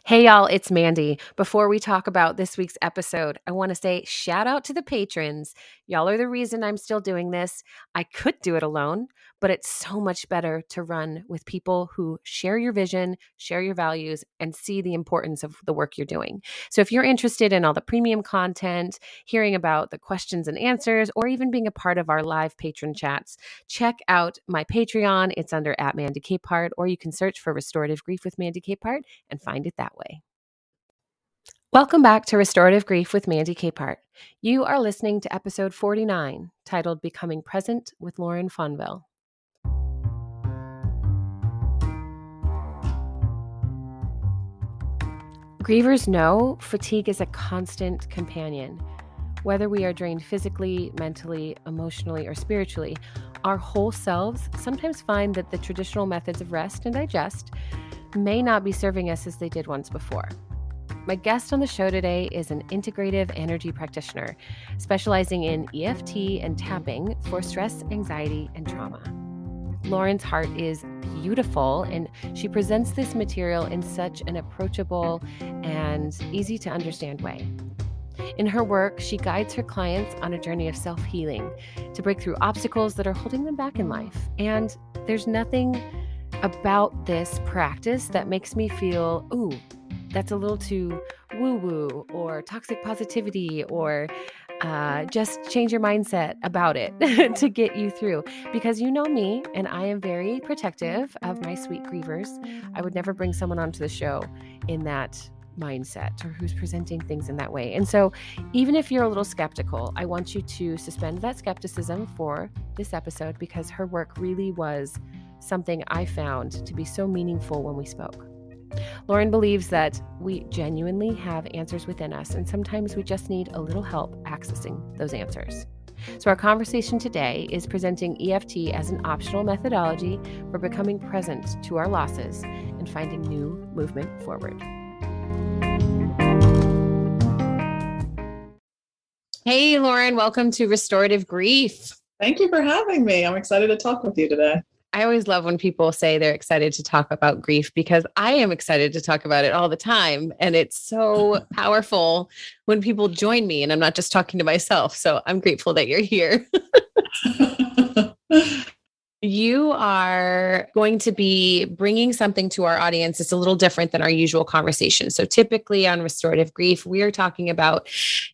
Hey y'all, it's Mandy. Before we talk about this week's episode, I want to say shout out to the patrons. Y'all are the reason I'm still doing this. I could do it alone, but it's so much better to run with people who share your vision, share your values, and see the importance of the work you're doing. So if you're interested in all the premium content, hearing about the questions and answers, or even being a part of our live patron chats, check out my Patreon. It's under @MandyCapehart, or you can search for Restorative Grief with Mandy Capehart and find it that way. Welcome back to Restorative Grief with Mandy Capehart. You are listening to episode 49, titled Becoming Present with Lauren Fonvielle. Grievers know fatigue is a constant companion. Whether we are drained physically, mentally, emotionally, or spiritually, our whole selves sometimes find that the traditional methods of rest and digest may not be serving us as they did once before. My guest on the show today is an integrative energy practitioner specializing in EFT and tapping for stress, anxiety, and trauma. Lauren's heart is beautiful, and she presents this material in such an approachable and easy to understand way. In her work, she guides her clients on a journey of self-healing to break through obstacles that are holding them back in life. And there's nothing about this practice that makes me feel, ooh, that's a little too woo-woo or toxic positivity or just change your mindset about it to get you through. Because you know me, and I am very protective of my sweet grievers. I would never bring someone onto the show in that mindset or who's presenting things in that way. And so even if you're a little skeptical, I want you to suspend that skepticism for this episode, because her work really was something I found to be so meaningful when we spoke. Lauren believes that we genuinely have answers within us, and sometimes we just need a little help accessing those answers. So our conversation today is presenting EFT as an optional methodology for becoming present to our losses and finding new movement forward. Hey, Lauren, welcome to Restorative Grief. Thank you for having me. I'm excited to talk with you today. I always love when people say they're excited to talk about grief, because I am excited to talk about it all the time. And it's so powerful when people join me and I'm not just talking to myself. So I'm grateful that you're here. You are going to be bringing something to our audience that's a little different than our usual conversation. So typically on Restorative Grief, we are talking about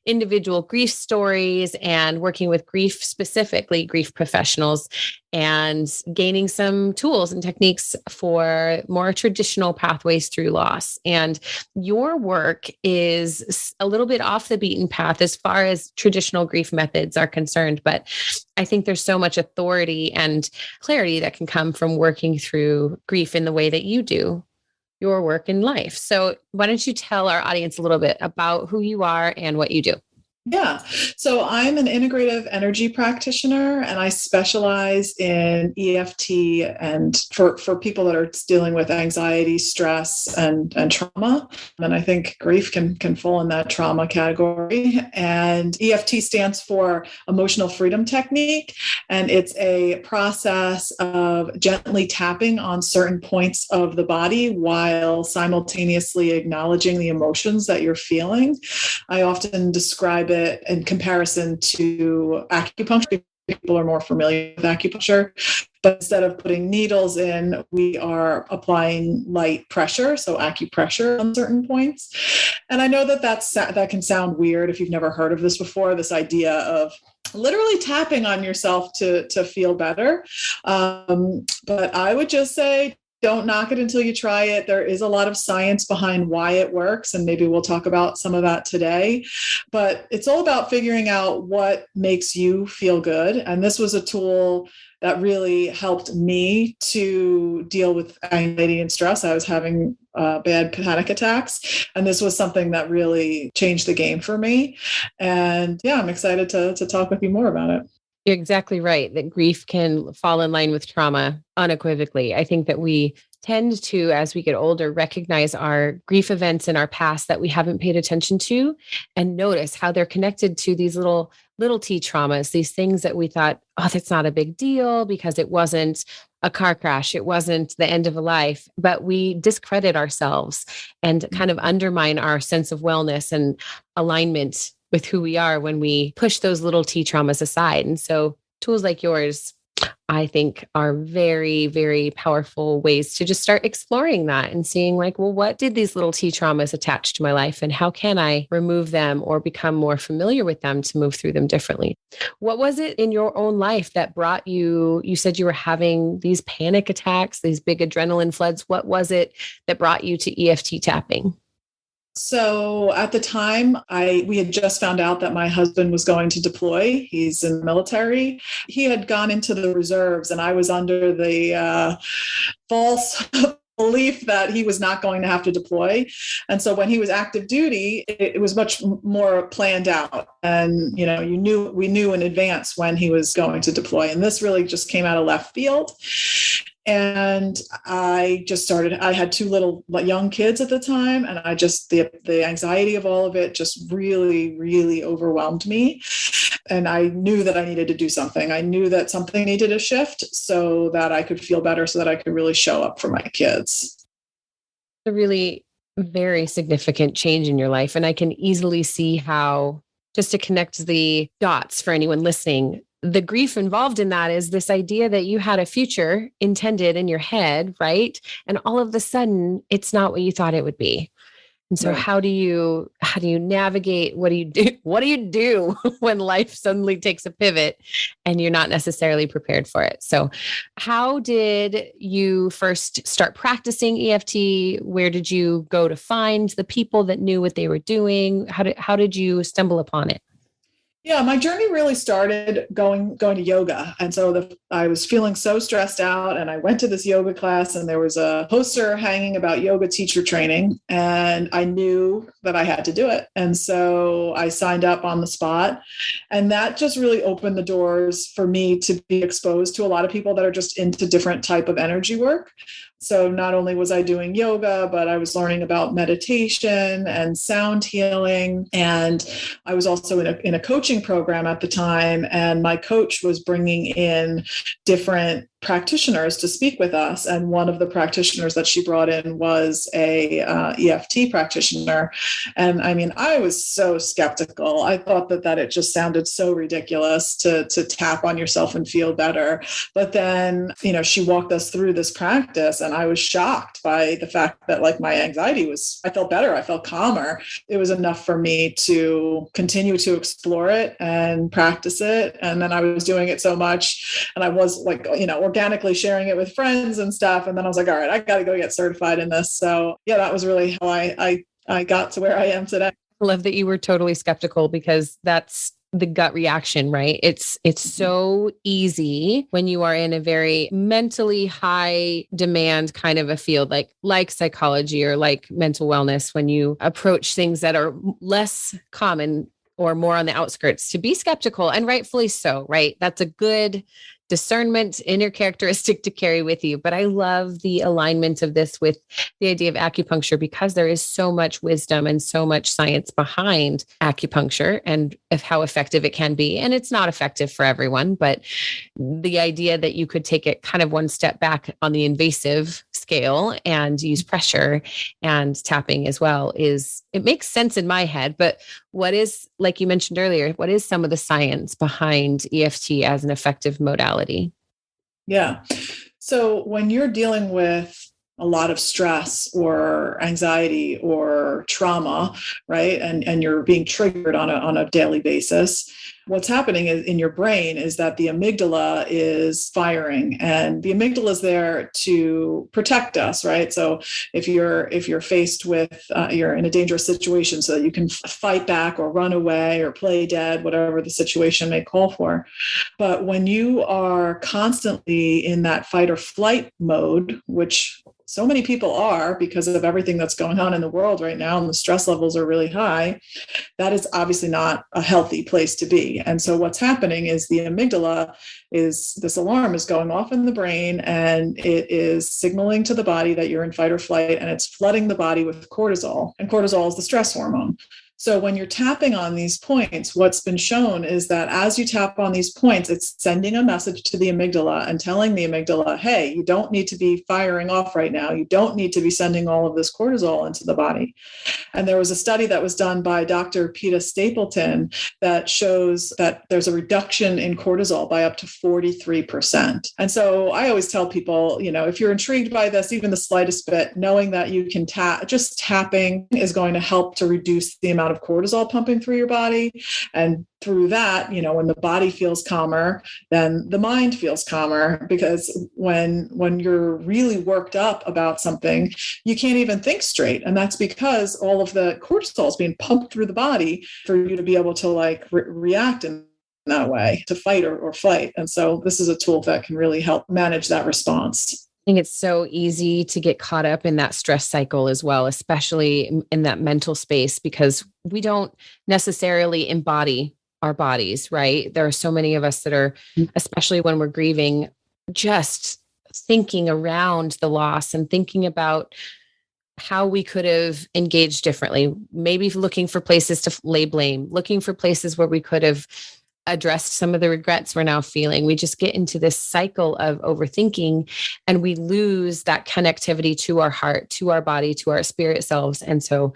individual grief stories and working with grief, specifically grief professionals, and gaining some tools and techniques for more traditional pathways through loss. And your work is a little bit off the beaten path as far as traditional grief methods are concerned, but I think there's so much authority and clarity that can come from working through grief in the way that you do your work in life. So why don't you tell our audience a little bit about who you are and what you do? Yeah. So I'm an integrative energy practitioner, and I specialize in EFT and for people that are dealing with anxiety, stress, and trauma. And I think grief can fall in that trauma category. And EFT stands for Emotional Freedom Technique. And it's a process of gently tapping on certain points of the body while simultaneously acknowledging the emotions that you're feeling. I often describe it in comparison to acupuncture. People are more familiar with acupuncture, but instead of putting needles in, we are applying light pressure, so acupressure on certain points. And I know that can sound weird if you've never heard of this before, this idea of literally tapping on yourself to feel better. But I would just say, don't knock it until you try it. There is a lot of science behind why it works, and maybe we'll talk about some of that today. But it's all about figuring out what makes you feel good. And this was a tool that really helped me to deal with anxiety and stress. I was having bad panic attacks, and this was something that really changed the game for me. And yeah, I'm excited to talk with you more about it. You're exactly right that grief can fall in line with trauma unequivocally. I think that we tend to, as we get older, recognize our grief events in our past that we haven't paid attention to and notice how they're connected to these little T traumas, these things that we thought, oh, that's not a big deal because it wasn't a car crash. It wasn't the end of a life, but we discredit ourselves and kind of undermine our sense of wellness and alignment with who we are when we push those little T traumas aside. And so tools like yours, I think, are very, very powerful ways to just start exploring that and seeing like, well, what did these little T traumas attach to my life and how can I remove them or become more familiar with them to move through them differently? What was it in your own life that brought you said you were having these panic attacks, these big adrenaline floods. What was it that brought you to EFT tapping? So at the time, we had just found out that my husband was going to deploy. He's in the military. He had gone into the reserves, and I was under the false belief that he was not going to have to deploy. And so when he was active duty, it was much more planned out. And, we knew in advance when he was going to deploy. And this really just came out of left field. And I had two little young kids at the time. And the anxiety of all of it just really, really overwhelmed me. And I knew that I needed to do something. I knew that something needed to shift so that I could feel better, so that I could really show up for my kids. A really very significant change in your life. And I can easily see how, just to connect the dots for anyone listening, the grief involved in that is this idea that you had a future intended in your head, right? And all of a sudden, it's not what you thought it would be. And so, right. How do you navigate? What do you do? What do you do when life suddenly takes a pivot and you're not necessarily prepared for it? So, how did you first start practicing EFT? Where did you go to find the people that knew what they were doing? How did you stumble upon it? Yeah, my journey really started going to yoga. And so I was feeling so stressed out, and I went to this yoga class, and there was a poster hanging about yoga teacher training, and I knew that I had to do it. And so I signed up on the spot, and that just really opened the doors for me to be exposed to a lot of people that are just into different type of energy work. So not only was I doing yoga, but I was learning about meditation and sound healing. And I was also in a coaching program at the time. And my coach was bringing in different practitioners to speak with us. And one of the practitioners that she brought in was a EFT practitioner. And I mean, I was so skeptical. I thought that it just sounded so ridiculous to tap on yourself and feel better. But then, she walked us through this practice, and I was shocked by the fact that my anxiety I felt better. I felt calmer. It was enough for me to continue to explore it and practice it. And then I was doing it so much, and I was organically sharing it with friends and stuff. And then I was like, all right, I got to go get certified in this. So yeah, that was really how I got to where I am today. I love that you were totally skeptical, because that's the gut reaction, right? It's so easy when you are in a very mentally high demand kind of a field, like psychology or like mental wellness, when you approach things that are less common or more on the outskirts, to be skeptical, and rightfully so, right? That's a good discernment, inner characteristic to carry with you. But I love the alignment of this with the idea of acupuncture, because there is so much wisdom and so much science behind acupuncture and of how effective it can be. And it's not effective for everyone, but the idea that you could take it kind of one step back on the invasive scale and use pressure and tapping as well it makes sense in my head. But what is, like you mentioned earlier, what is some of the science behind EFT as an effective modality? Yeah. So when you're dealing with a lot of stress or anxiety or trauma, right, and you're being triggered on a daily basis, what's happening in your brain is that the amygdala is firing, and the amygdala is there to protect us, right? So if you're faced with you're in a dangerous situation, so that you can fight back or run away or play dead, whatever the situation may call for. But when you are constantly in that fight or flight mode, which so many people are because of everything that's going on in the world right now, and the stress levels are really high, that is obviously not a healthy place to be. body. And so what's happening is the amygdala is, this alarm is going off in the brain, and it is signaling to the body that you're in fight or flight, and it's flooding the body with cortisol. And cortisol is the stress hormone. So when you're tapping on these points, what's been shown is that as you tap on these points, it's sending a message to the amygdala and telling the amygdala, hey, you don't need to be firing off right now. You don't need to be sending all of this cortisol into the body. And there was a study that was done by Dr. Peta Stapleton that shows that there's a reduction in cortisol by up to 43%. And so I always tell people, if you're intrigued by this, even the slightest bit, knowing that you can tap, just tapping is going to help to reduce the amount of cortisol pumping through your body. And through that, when the body feels calmer, then the mind feels calmer, because when you're really worked up about something, you can't even think straight. And that's because all of the cortisol is being pumped through the body for you to be able to react in that way, to fight or flight. And so this is a tool that can really help manage that response. I think it's so easy to get caught up in that stress cycle as well, especially in that mental space, because we don't necessarily embody our bodies, right? There are so many of us that are, especially when we're grieving, just thinking around the loss and thinking about how we could have engaged differently, maybe looking for places to lay blame, looking for places where we could have addressed some of the regrets we're now feeling. We just get into this cycle of overthinking, and we lose that connectivity to our heart, to our body, to our spirit selves. And so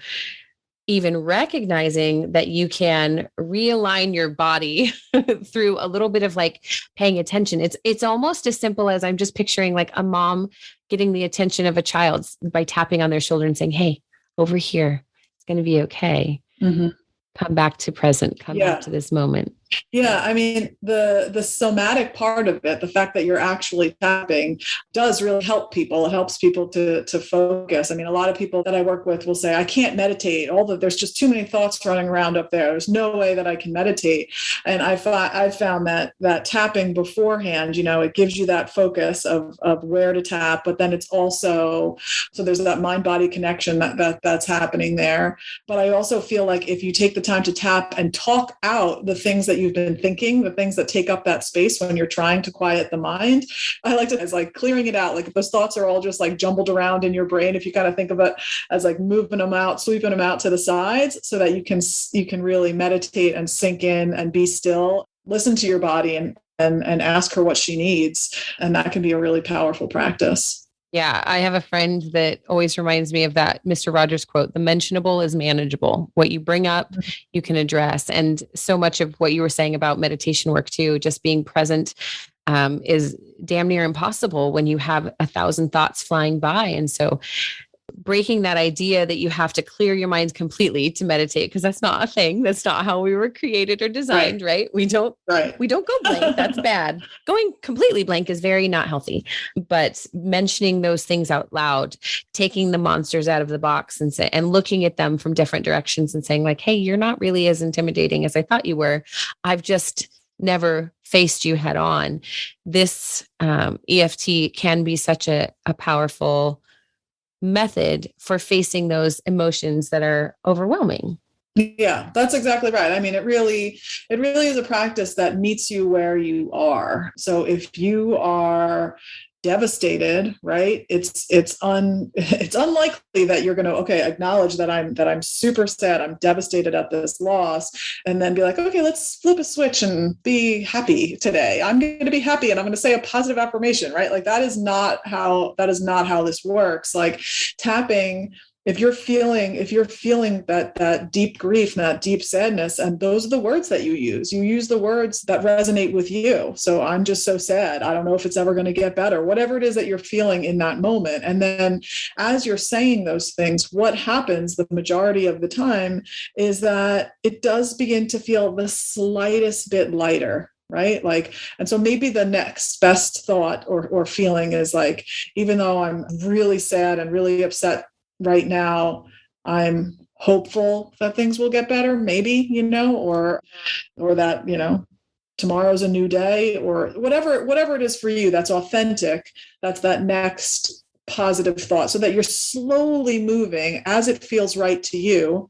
even recognizing that you can realign your body through a little bit of paying attention. It's almost as simple as, I'm just picturing a mom getting the attention of a child by tapping on their shoulder and saying, hey, over here, it's going to be okay. Mm-hmm. Come back to present, come back to this moment. Yeah, I mean, the somatic part of it, the fact that you're actually tapping, does really help people. It helps people to focus. I mean, a lot of people that I work with will say, I can't meditate. There's just too many thoughts running around up there. There's no way that I can meditate. And I've found that tapping beforehand, it gives you that focus of where to tap, but then it's also, so there's that mind-body connection that's happening there. But I also feel like if you take the time to tap and talk out the things that you've been thinking, the things that take up that space when you're trying to quiet the mind, I like to, as clearing it out. If those thoughts are all just jumbled around in your brain, if you kind of think of it as moving them out, sweeping them out to the sides, so that you can really meditate and sink in and be still, listen to your body and ask her what she needs. And that can be a really powerful practice. Yeah, I have a friend that always reminds me of that Mr. Rogers quote, the mentionable is manageable. What you bring up, you can address. And so much of what you were saying about meditation work too, just being present, is damn near impossible when you have 1,000 thoughts flying by. And so breaking that idea that you have to clear your mind completely to meditate, because that's not a thing. That's not how we were created or designed, right? We don't go blank. That's bad. Going completely blank is very not healthy. But mentioning those things out loud, taking the monsters out of the box and looking at them from different directions and saying hey, you're not really as intimidating as I thought you were. I've just never faced you head on. This EFT can be such a powerful method for facing those emotions that are overwhelming. Yeah, that's exactly right. I mean, it really is a practice that meets you where you are. So if you are devastated, right, it's unlikely that you're going to acknowledge that I'm super sad, I'm devastated at this loss, and then be okay, let's flip a switch and be happy today. I'm going to be happy and I'm going to say a positive affirmation, right? that is not how this works. Tapping, if you're feeling that deep grief and that deep sadness, and those are the words that you use the words that resonate with you. So I'm just so sad. I don't know if it's ever going to get better, whatever it is that you're feeling in that moment. And then as you're saying those things, what happens the majority of the time is that it does begin to feel the slightest bit lighter. Right. And so maybe the next best thought or feeling is even though I'm really sad and really upset right now, I'm hopeful that things will get better, maybe, or that, tomorrow's a new day, or whatever it is for you that's authentic. That's that next positive thought, so that you're slowly moving as it feels right to you.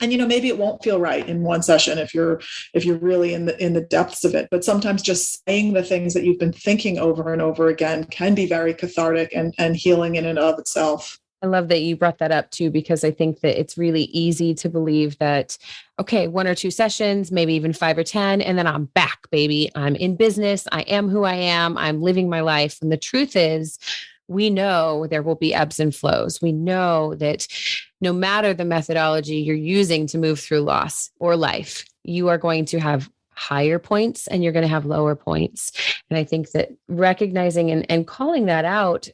And maybe it won't feel right in one session if you're really in the depths of it, but sometimes just saying the things that you've been thinking over and over again can be very cathartic and healing in and of itself. I love that you brought that up too, because I think that it's really easy to believe that, okay, 1 or 2 sessions, maybe even 5 or 10, and then I'm back, baby. I'm in business. I am who I am. I'm living my life. And the truth is, we know there will be ebbs and flows. We know that no matter the methodology you're using to move through loss or life, you are going to have higher points and you're going to have lower points. And I think that recognizing and calling that out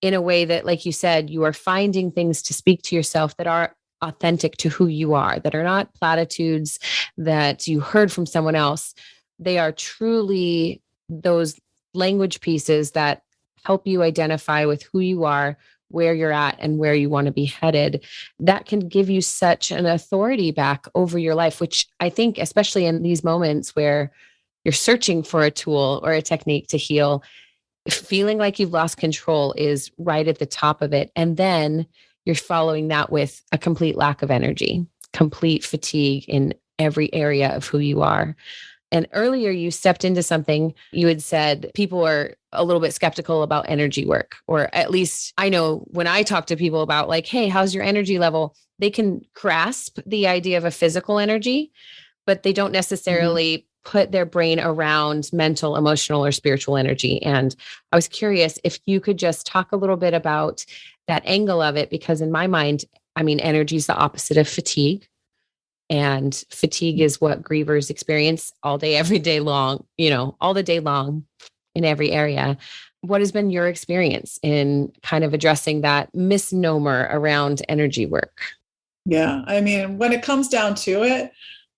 in a way that, like you said, you are finding things to speak to yourself that are authentic to who you are, that are not platitudes that you heard from someone else. They are truly those language pieces that help you identify with who you are, where you're at, and where you want to be headed. That can give you such an authority back over your life, which I think, especially in these moments where you're searching for a tool or a technique to heal, feeling like you've lost control is right at the top of it. And then you're following that with a complete lack of energy, complete fatigue in every area of who you are. And earlier you stepped into something. You had said people are a little bit skeptical about energy work, or at least I know when I talk to people about like, hey, how's your energy level? They can grasp the idea of a physical energy, but they don't necessarily put their brain around mental, emotional, or spiritual energy. And I was curious if you could just talk a little bit about that angle of it, because in my mind, I mean, energy is the opposite of fatigue. And fatigue is what grievers experience all day, every day long, all the day long in every area. What has been your experience in kind of addressing that misnomer around energy work? Yeah. I mean, when it comes down to it,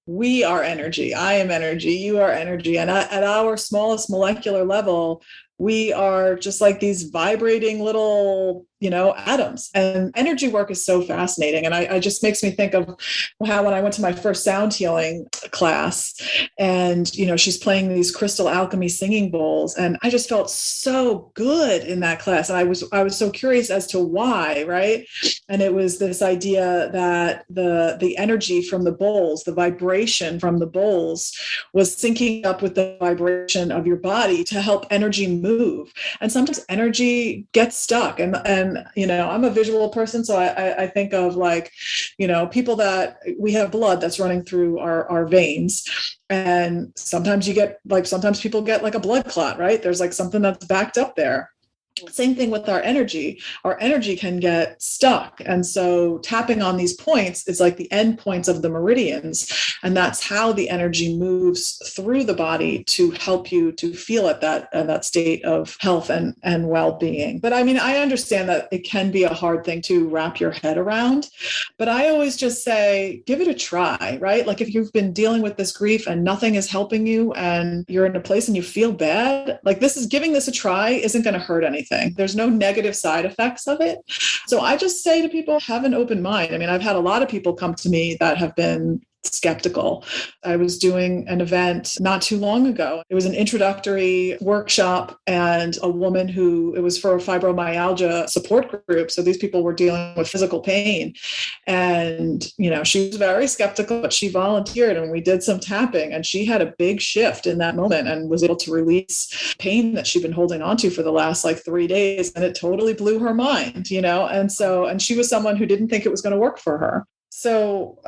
we are energy. I am energy. You are energy. And at our smallest molecular level, we are just like these vibrating little, atoms. And energy work is so fascinating. And I just makes me think of how when I went to my first sound healing class and, she's playing these crystal alchemy singing bowls. And I just felt so good in that class. And I was so curious as to why, right? And it was this idea that the energy from the bowls, the vibration from the bowls was syncing up with the vibration of your body to help energy move. And sometimes energy gets stuck. And I'm a visual person. So I think of like, people that we have blood that's running through our veins. And sometimes sometimes people get like a blood clot, right? There's like something that's backed up there. Same thing with our energy. Our energy can get stuck. And so tapping on these points is like the end points of the meridians. And that's how the energy moves through the body to help you to feel at that state of health and well-being. But I mean, I understand that it can be a hard thing to wrap your head around. But I always just say, give it a try, right? Like if you've been dealing with this grief and nothing is helping you and you're in a place and you feel bad, like giving this a try isn't going to hurt anything. There's no negative side effects of it. So I just say to people, have an open mind. I mean, I've had a lot of people come to me that have been skeptical. I was doing an event not too long ago. It was an introductory workshop and it was for a fibromyalgia support group. So these people were dealing with physical pain. And, she was very skeptical, but she volunteered and we did some tapping and she had a big shift in that moment and was able to release pain that she'd been holding on to for the last 3 days. And it totally blew her mind, and she was someone who didn't think it was going to work for her. So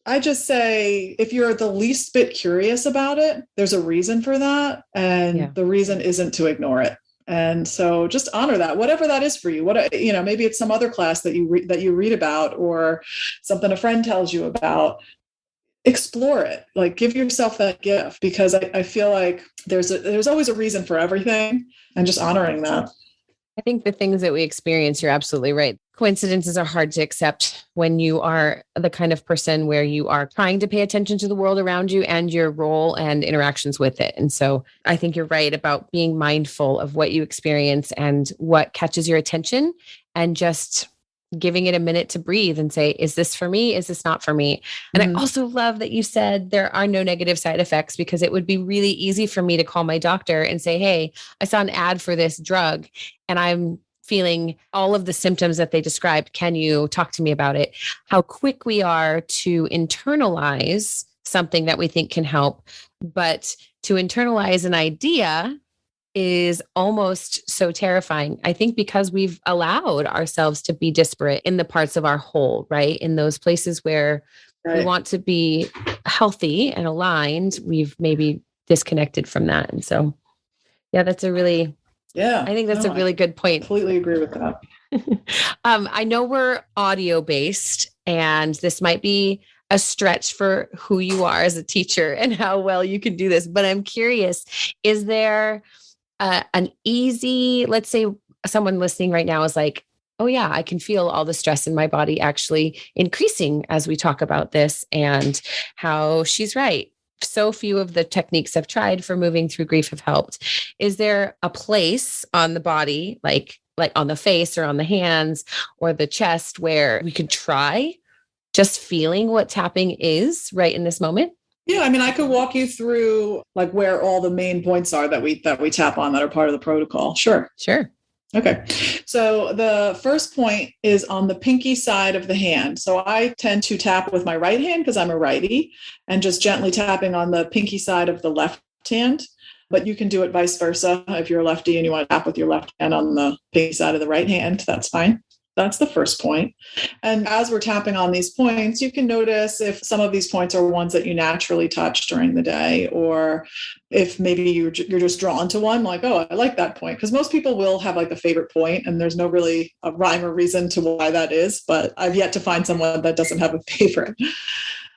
I just say, if you're the least bit curious about it, there's a reason for that. And the reason isn't to ignore it. And so just honor that, whatever that is for you. Maybe it's some other class that you read about or something a friend tells you about. Explore it, give yourself that gift, because I feel like there's always a reason for everything, and just honoring that. I think the things that we experience, you're absolutely right. Coincidences are hard to accept when you are the kind of person where you are trying to pay attention to the world around you and your role and interactions with it. And so I think you're right about being mindful of what you experience and what catches your attention, and just giving it a minute to breathe and say, is this for me? Is this not for me? And I also love that you said there are no negative side effects, because it would be really easy for me to call my doctor and say, hey, I saw an ad for this drug and I'm feeling all of the symptoms that they described. Can you talk to me about it? How quick we are to internalize something that we think can help, but to internalize an idea is almost so terrifying. I think because we've allowed ourselves to be disparate in the parts of our whole, right? In those places where we want to be healthy and aligned, we've maybe disconnected from that. And so, yeah, that's a really, I think that's a really good point. Completely agree with that. I know we're audio based, and this might be a stretch for who you are as a teacher and how well you can do this, but I'm curious, is there an easy, let's say someone listening right now is like, oh yeah, I can feel all the stress in my body actually increasing as we talk about this, and how she's right. So few of the techniques I've tried for moving through grief have helped. Is there a place on the body, like on the face or on the hands or the chest, where we could try just feeling what tapping is right in this moment? Yeah, I mean, I could walk you through like where all the main points are that we tap on that are part of the protocol. Sure. Okay. So the first point is on the pinky side of the hand. So I tend to tap with my right hand because I'm a righty, and just gently tapping on the pinky side of the left hand. But you can do it vice versa. If you're a lefty and you want to tap with your left hand on the pinky side of the right hand, that's fine. That's the first point. And as we're tapping on these points, you can notice if some of these points are ones that you naturally touch during the day, or if maybe you're just drawn to one, like, oh, I like that point. Because most people will have like a favorite point, and there's no really a rhyme or reason to why that is. But I've yet to find someone that doesn't have a favorite.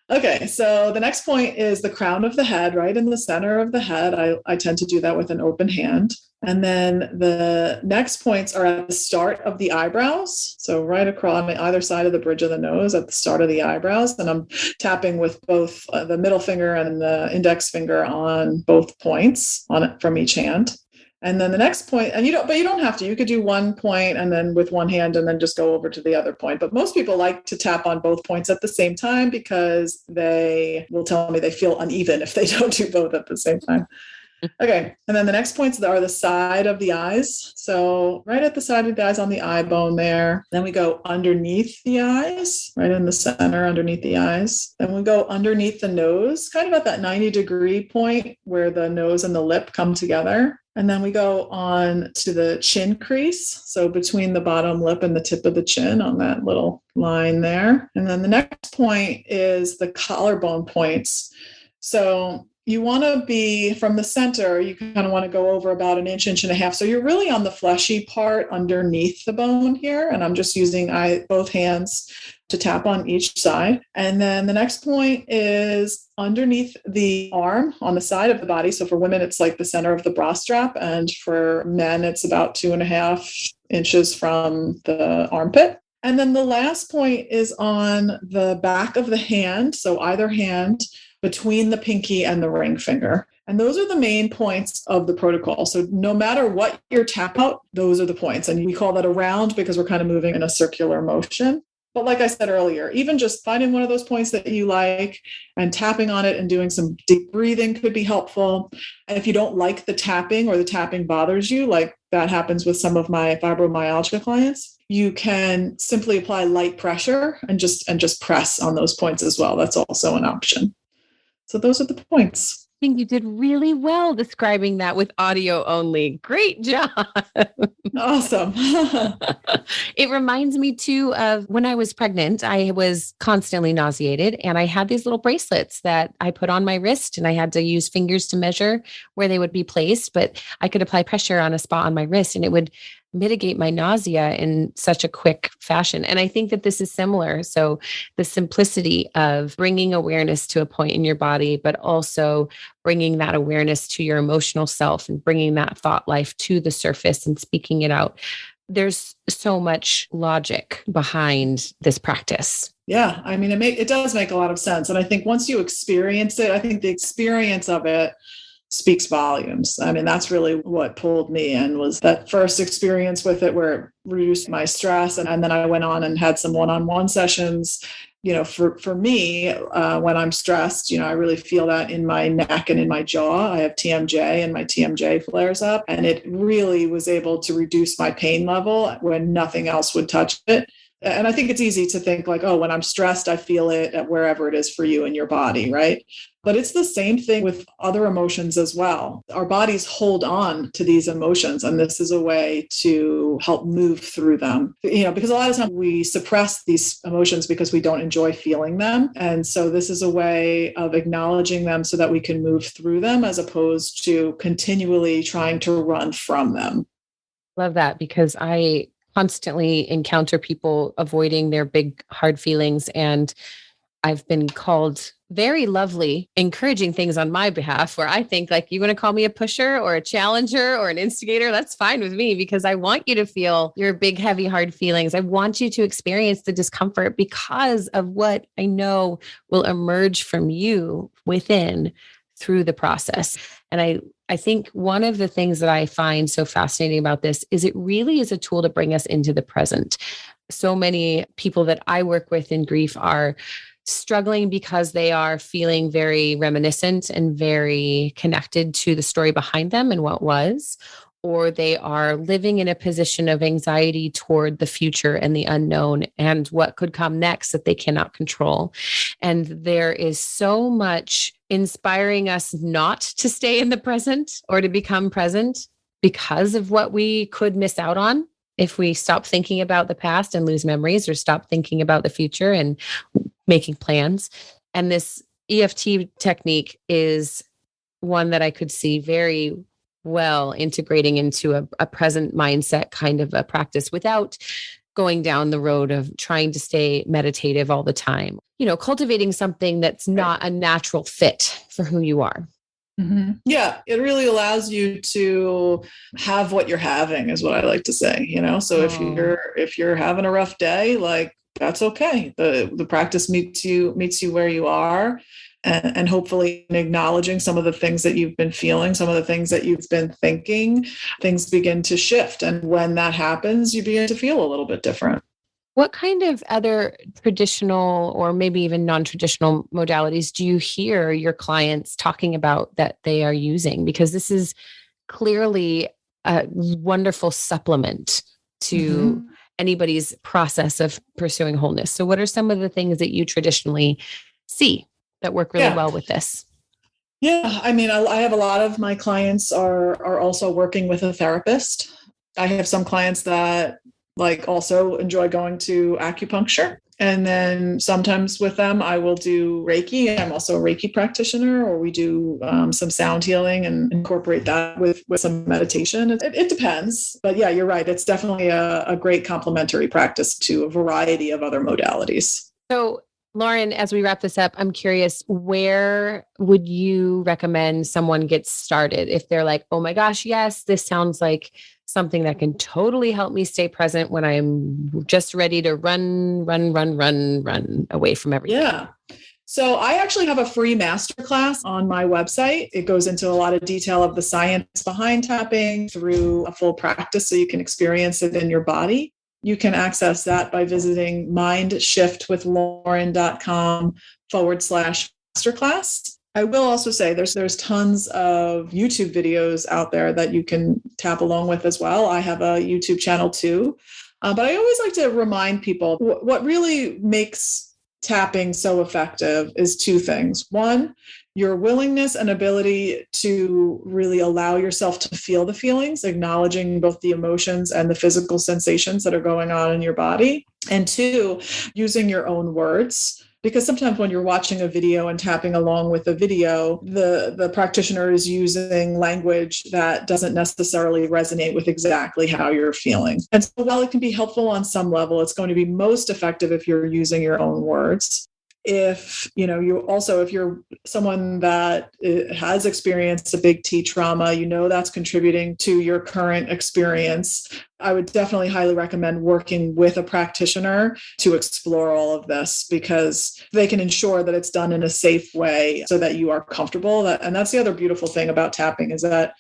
Okay, so the next point is the crown of the head, right in the center of the head. I tend to do that with an open hand. And then the next points are at the start of the eyebrows. So right across on either side of the bridge of the nose at the start of the eyebrows. And I'm tapping with both the middle finger and the index finger on both points on it from each hand. And then the next point, and you don't have to, you could do one point and then with one hand and then just go over to the other point. But most people like to tap on both points at the same time because they will tell me they feel uneven if they don't do both at the same time. Okay. And then the next points are the side of the eyes. So right at the side of the eyes on the eye bone there. Then we go underneath the eyes, right in the center underneath the eyes. Then we go underneath the nose, kind of at that 90-degree point where the nose and the lip come together. And then we go on to the chin crease. So between the bottom lip and the tip of the chin on that little line there. And then the next point is the collarbone points. So you want to be from the center, you kind of want to go over about an inch and a half. So you're really on the fleshy part underneath the bone here. And I'm just using both hands to tap on each side. And then the next point is underneath the arm on the side of the body. So for women, it's like the center of the bra strap. And for men, it's about 2.5 inches from the armpit. And then the last point is on the back of the hand. So either hand between the pinky and the ring finger. And those are the main points of the protocol. So no matter what your tap out, those are the points. And we call that a round because we're kind of moving in a circular motion. But like I said earlier, even just finding one of those points that you like and tapping on it and doing some deep breathing could be helpful. And if you don't like the tapping or the tapping bothers you, like that happens with some of my fibromyalgia clients, you can simply apply light pressure and just press on those points as well. That's also an option. So those are the points. I think you did really well describing that with audio only. Great job. Awesome. It reminds me too of when I was pregnant, I was constantly nauseated and I had these little bracelets that I put on my wrist and I had to use fingers to measure where they would be placed, but I could apply pressure on a spot on my wrist and it would mitigate my nausea in such a quick fashion. And I think that this is similar. So the simplicity of bringing awareness to a point in your body, but also bringing that awareness to your emotional self and bringing that thought life to the surface and speaking it out. There's so much logic behind this practice. Yeah. I mean, it does make a lot of sense. And I think once you experience it, I think the experience of it speaks volumes. I mean, that's really what pulled me in, was that first experience with it where it reduced my stress. And then I went on and had some one-on-one sessions. For me, when I'm stressed, I really feel that in my neck and in my jaw. I have TMJ and my TMJ flares up, and it really was able to reduce my pain level when nothing else would touch it. And I think it's easy to think like, oh, when I'm stressed, I feel it at wherever it is for you in your body, right? But it's the same thing with other emotions as well. Our bodies hold on to these emotions, and this is a way to help move through them. Because a lot of times we suppress these emotions because we don't enjoy feeling them. And so this is a way of acknowledging them so that we can move through them, as opposed to continually trying to run from them. Love that, because I constantly encounter people avoiding their big, hard feelings. And I've been called very lovely, encouraging things on my behalf, where I think like, you want to call me a pusher or a challenger or an instigator? That's fine with me, because I want you to feel your big, heavy, hard feelings. I want you to experience the discomfort because of what I know will emerge from you within through the process. And I think one of the things that I find so fascinating about this is it really is a tool to bring us into the present. So many people that I work with in grief are struggling because they are feeling very reminiscent and very connected to the story behind them and what was, or they are living in a position of anxiety toward the future and the unknown and what could come next that they cannot control. And there is so much inspiring us not to stay in the present or to become present because of what we could miss out on if we stop thinking about the past and lose memories, or stop thinking about the future and making plans. And this EFT technique is one that I could see very well integrating into a present mindset kind of a practice without going down the road of trying to stay meditative all the time. Cultivating something that's not a natural fit for who you are. Mm-hmm. Yeah, it really allows you to have what you're having, is what I like to say. So if you're having a rough day, like, that's okay. The practice meets you where you are, and hopefully in acknowledging some of the things that you've been feeling, some of the things that you've been thinking, things begin to shift. And when that happens, you begin to feel a little bit different. What kind of other traditional or maybe even non-traditional modalities do you hear your clients talking about that they are using? Because this is clearly a wonderful supplement to anybody's process of pursuing wholeness. So what are some of the things that you traditionally see that work really well with this? Yeah, I mean, I have a lot of my clients are also working with a therapist. I have some clients that also enjoy going to acupuncture. And then sometimes with them, I will do Reiki. I'm also a Reiki practitioner, or we do some sound healing and incorporate that with some meditation. It depends. But yeah, you're right. It's definitely a great complementary practice to a variety of other modalities. So Lauren, as we wrap this up, I'm curious, where would you recommend someone get started if they're like, oh my gosh, yes, this sounds like something that can totally help me stay present when I'm just ready to run away from everything? Yeah. So I actually have a free masterclass on my website. It goes into a lot of detail of the science behind tapping through a full practice so you can experience it in your body. You can access that by visiting mindshiftwithlauren.com/masterclass. I will also say there's tons of YouTube videos out there that you can tap along with as well. I have a YouTube channel too. But I always like to remind people what really makes tapping so effective is two things. One, your willingness and ability to really allow yourself to feel the feelings, acknowledging both the emotions and the physical sensations that are going on in your body. And two, using your own words. Because sometimes when you're watching a video and tapping along with a video, the practitioner is using language that doesn't necessarily resonate with exactly how you're feeling. And so while it can be helpful on some level, it's going to be most effective if you're using your own words. if you're someone that has experienced a big T trauma, that's contributing to your current experience, I would definitely highly recommend working with a practitioner to explore all of this, because they can ensure that it's done in a safe way so that you are comfortable. And that's the other beautiful thing about tapping, is that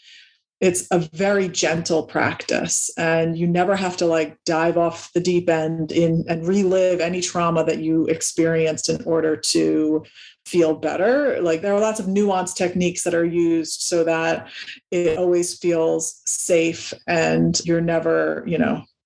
it's a very gentle practice, and you never have to dive off the deep end and relive any trauma that you experienced in order to feel better. There are lots of nuanced techniques that are used so that it always feels safe, and you're never,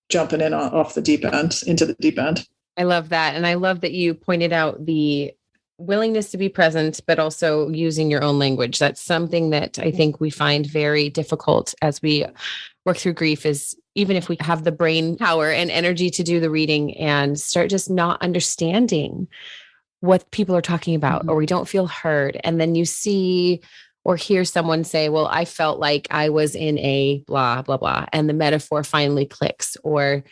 jumping in off the deep end into the deep end. I love that. And I love that you pointed out the willingness to be present, but also using your own language. That's something that I think we find very difficult as we work through grief, is even if we have the brain power and energy to do the reading and start just not understanding what people are talking about, or we don't feel heard. And then you see or hear someone say, well, I felt like I was in a blah, blah, blah. And the metaphor finally clicks, or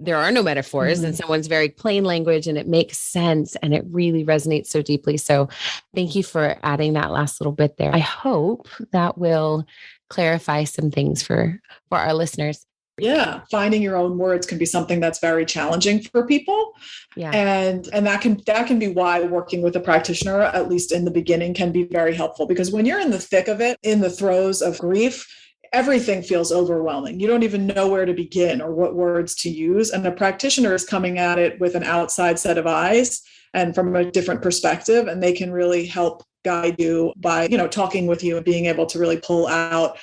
there are no metaphors and someone's very plain language and it makes sense and it really resonates so deeply. So thank you for adding that last little bit there. I hope that will clarify some things for our listeners. Yeah. Finding your own words can be something that's very challenging for people. Yeah. And that can be why working with a practitioner, at least in the beginning, can be very helpful, because when you're in the thick of it, in the throes of grief, everything feels overwhelming. You don't even know where to begin or what words to use. And a practitioner is coming at it with an outside set of eyes and from a different perspective. And they can really help guide you by, talking with you and being able to really pull out,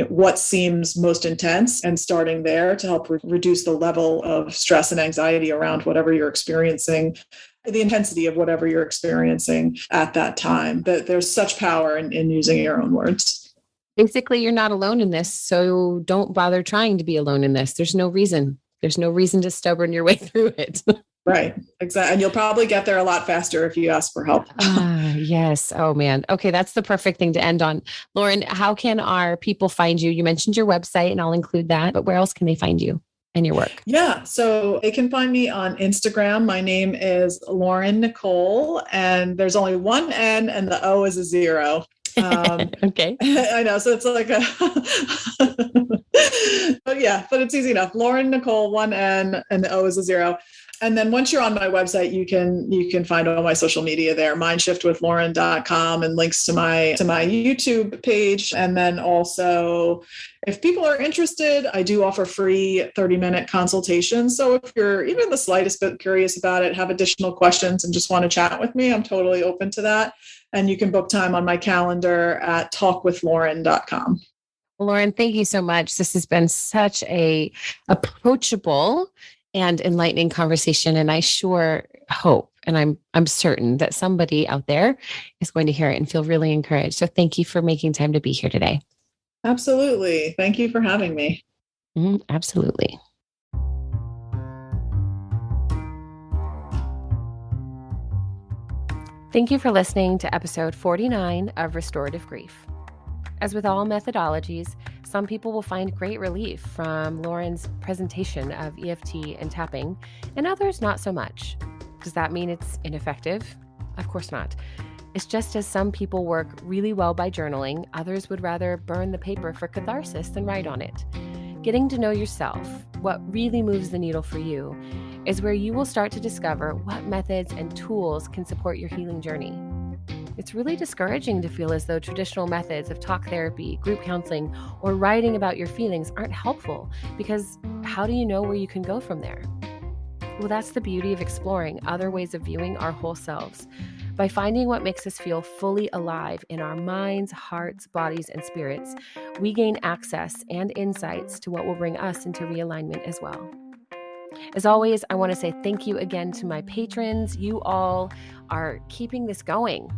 what seems most intense, and starting there to help reduce the level of stress and anxiety around whatever you're experiencing, the intensity of whatever you're experiencing at that time. That there's such power in using your own words. Basically, you're not alone in this, so don't bother trying to be alone in this. There's no reason. There's no reason to stubborn your way through it. Right. Exactly. And you'll probably get there a lot faster if you ask for help. Yes. Oh, man. Okay. That's the perfect thing to end on. Lauren, how can our people find you? You mentioned your website, and I'll include that, but where else can they find you and your work? Yeah. So they can find me on Instagram. My name is Lauren Nicole, and there's only one N and the O is a 0. Okay. I know. So it's like but it's easy enough. Lauren Nicole, one N and the O is a 0. And then once you're on my website, you can find all my social media there, mindshiftwithlauren.com, and links to my YouTube page. And then also, if people are interested, I do offer free 30-minute consultations. So if you're even the slightest bit curious about it, have additional questions, and just want to chat with me, I'm totally open to that. And you can book time on my calendar at talkwithlauren.com. Lauren, thank you so much. This has been such a approachable and enlightening conversation. And I sure hope, and I'm certain that somebody out there is going to hear it and feel really encouraged. So thank you for making time to be here today. Absolutely. Thank you for having me. Absolutely. Thank you for listening to episode 49 of Restorative Grief. As with all methodologies, some people will find great relief from Lauren's presentation of EFT and tapping, and others not so much. Does that mean it's ineffective? Of course not. It's just as some people work really well by journaling, others would rather burn the paper for catharsis than write on it. Getting to know yourself, what really moves the needle for you, is where you will start to discover what methods and tools can support your healing journey. It's really discouraging to feel as though traditional methods of talk therapy, group counseling, or writing about your feelings aren't helpful, because how do you know where you can go from there? Well, that's the beauty of exploring other ways of viewing our whole selves. By finding what makes us feel fully alive in our minds, hearts, bodies, and spirits, we gain access and insights to what will bring us into realignment as well. As always, I want to say thank you again to my patrons. You all are keeping this going.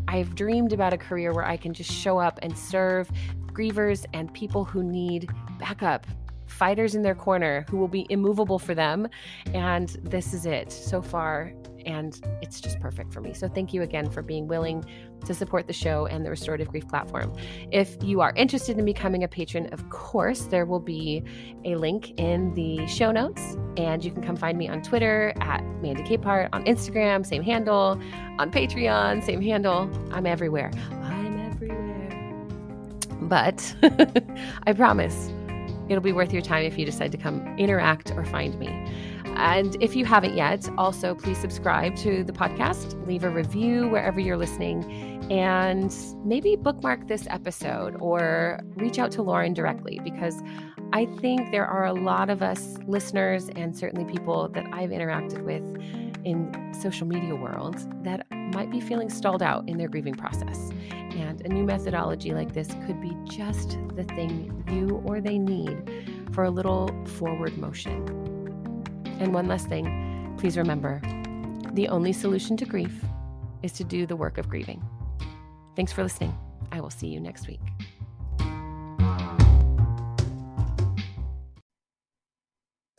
I've dreamed about a career where I can just show up and serve grievers and people who need backup, fighters in their corner who will be immovable for them. And this is it. So far, and it's just perfect for me. So thank you again for being willing to support the show and the Restorative Grief platform. If you are interested in becoming a patron, of course, there will be a link in the show notes, and you can come find me on Twitter at Mandy Capehart, on Instagram, same handle, on Patreon, same handle. I'm everywhere. But I promise it'll be worth your time if you decide to come interact or find me. And if you haven't yet, also please subscribe to the podcast, leave a review wherever you're listening, and maybe bookmark this episode or reach out to Lauren directly, because I think there are a lot of us listeners and certainly people that I've interacted with in social media world that might be feeling stalled out in their grieving process. And a new methodology like this could be just the thing you or they need for a little forward motion. And one last thing, please remember, the only solution to grief is to do the work of grieving. Thanks for listening. I will see you next week.